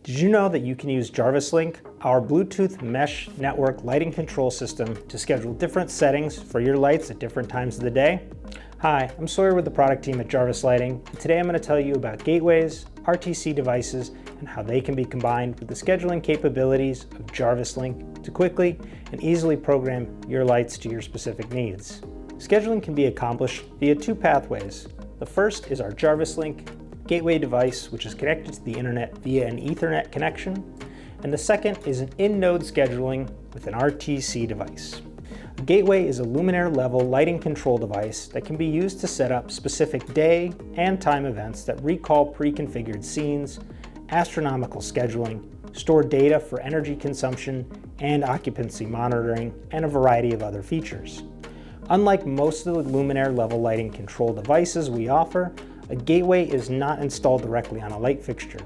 Did you know that you can use Jarvis Link, our Bluetooth mesh network lighting control system, to schedule different settings for your lights at different times of the day? Hi, I'm Sawyer with the product team at Jarvis Lighting, and today I'm going to tell you about gateways, RTC devices, and how they can be combined with the scheduling capabilities of Jarvis Link to quickly and easily program your lights to your specific needs. Scheduling can be accomplished via two pathways. The first is our Jarvis Link gateway device, which is connected to the internet via an Ethernet connection, and the second is an in-node scheduling with an RTC device. A gateway is a luminaire level lighting control device that can be used to set up specific day and time events that recall pre-configured scenes, astronomical scheduling, store data for energy consumption and occupancy monitoring, and a variety of other features. Unlike most of the luminaire level lighting control devices we offer, a gateway is not installed directly on a light fixture.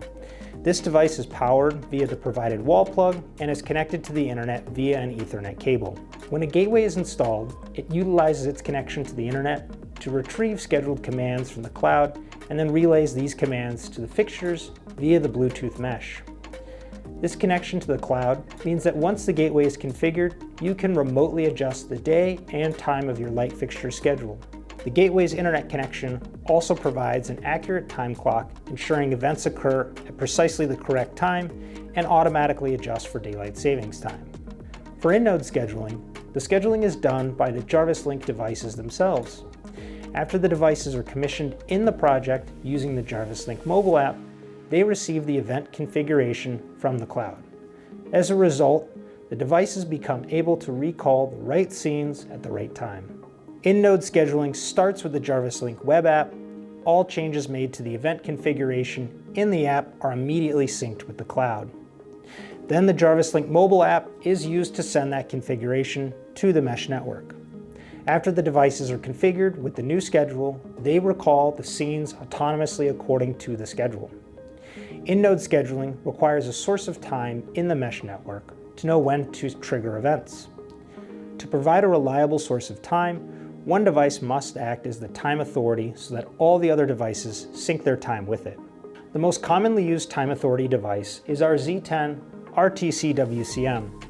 This device is powered via the provided wall plug and is connected to the internet via an Ethernet cable. When a gateway is installed, it utilizes its connection to the internet to retrieve scheduled commands from the cloud and then relays these commands to the fixtures via the Bluetooth mesh. This connection to the cloud means that once the gateway is configured, you can remotely adjust the day and time of your light fixture schedule. The gateway's internet connection also provides an accurate time clock, ensuring events occur at precisely the correct time and automatically adjust for daylight savings time. For in-node scheduling, the scheduling is done by the Jarvis Link devices themselves. After the devices are commissioned in the project using the Jarvis Link mobile app, they receive the event configuration from the cloud. As a result, the devices become able to recall the right scenes at the right time. In-node scheduling starts with the Jarvis Link web app. All changes made to the event configuration in the app are immediately synced with the cloud. Then the Jarvis Link mobile app is used to send that configuration to the mesh network. After the devices are configured with the new schedule, they recall the scenes autonomously according to the schedule. In-node scheduling requires a source of time in the mesh network to know when to trigger events. To provide a reliable source of time, one device must act as the time authority so that all the other devices sync their time with it. The most commonly used time authority device is our Z10 RTC WCM.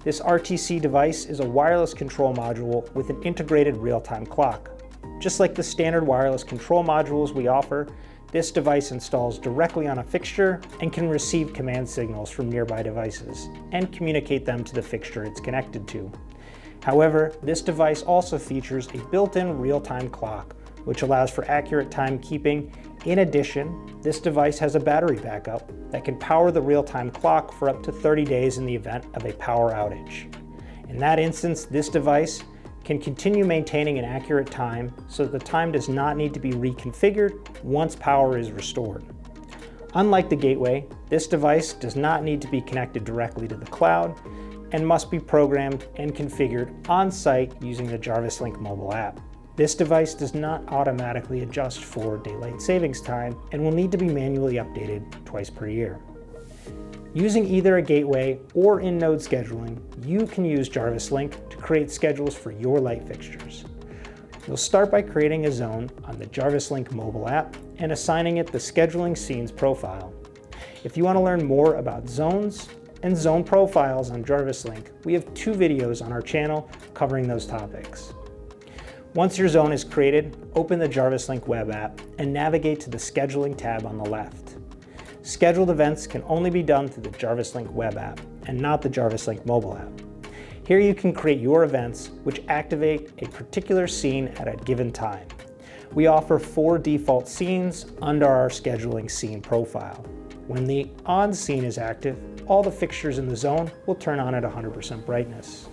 This RTC device is a wireless control module with an integrated real-time clock. Just like the standard wireless control modules we offer, this device installs directly on a fixture and can receive command signals from nearby devices and communicate them to the fixture it's connected to. However, this device also features a built-in real-time clock, which allows for accurate timekeeping. In addition, this device has a battery backup that can power the real-time clock for up to 30 days in the event of a power outage. In that instance, this device can continue maintaining an accurate time so that the time does not need to be reconfigured once power is restored. Unlike the gateway, this device does not need to be connected directly to the cloud and must be programmed and configured on-site using the Jarvis Link mobile app. This device does not automatically adjust for daylight savings time and will need to be manually updated twice per year. Using either a gateway or in-node scheduling, you can use Jarvis Link to create schedules for your light fixtures. You'll start by creating a zone on the Jarvis Link mobile app and assigning it the scheduling scenes profile. If you want to learn more about zones and zone profiles on Jarvis Link, we have two videos on our channel covering those topics. Once your zone is created, open the Jarvis Link web app and navigate to the scheduling tab on the left. Scheduled events can only be done through the Jarvis Link web app and not the Jarvis Link mobile app. Here you can create your events which activate a particular scene at a given time. We offer 4 default scenes under our scheduling scene profile. When the on scene is active, all the fixtures in the zone will turn on at 100% brightness.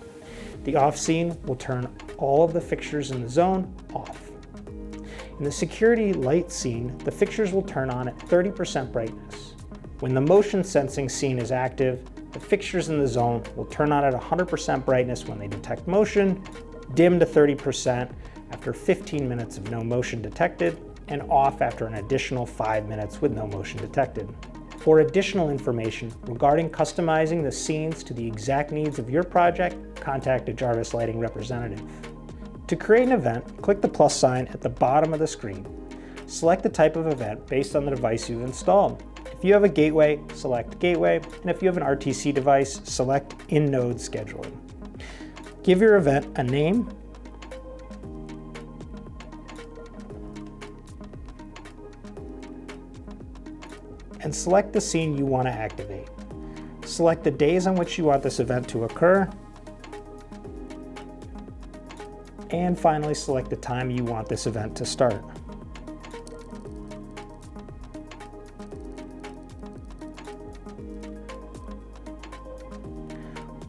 The off scene will turn all of the fixtures in the zone off. In the security light scene, the fixtures will turn on at 30% brightness. When the motion sensing scene is active, the fixtures in the zone will turn on at 100% brightness when they detect motion, dim to 30% after 15 minutes of no motion detected, and off after an additional 5 minutes with no motion detected. For additional information regarding customizing the scenes to the exact needs of your project, contact a Jarvis Lighting representative. To create an event, click the plus sign at the bottom of the screen. Select the type of event based on the device you've installed. If you have a gateway, select Gateway, and if you have an RTC device, select In-Node Scheduling. Give your event a name, and select the scene you want to activate. Select the days on which you want this event to occur, and finally select the time you want this event to start.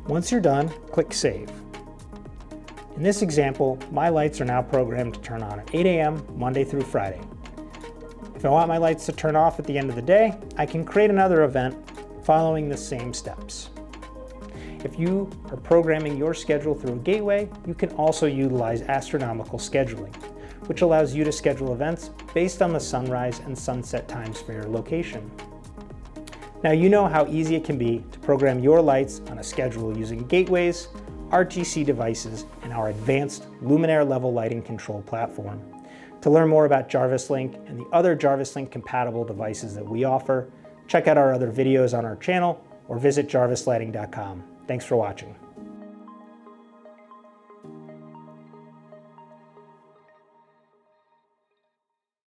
Once you're done, click Save. In this example, my lights are now programmed to turn on at 8 a.m. Monday through Friday. If I want my lights to turn off at the end of the day, I can create another event following the same steps. If you are programming your schedule through a gateway, you can also utilize astronomical scheduling, which allows you to schedule events based on the sunrise and sunset times for your location. Now you know how easy it can be to program your lights on a schedule using gateways, RTC devices, and our advanced luminaire level lighting control platform. To learn more about Jarvis Link and the other Jarvis Link compatible devices that we offer, check out our other videos on our channel or visit jarvislighting.com. Thanks for watching.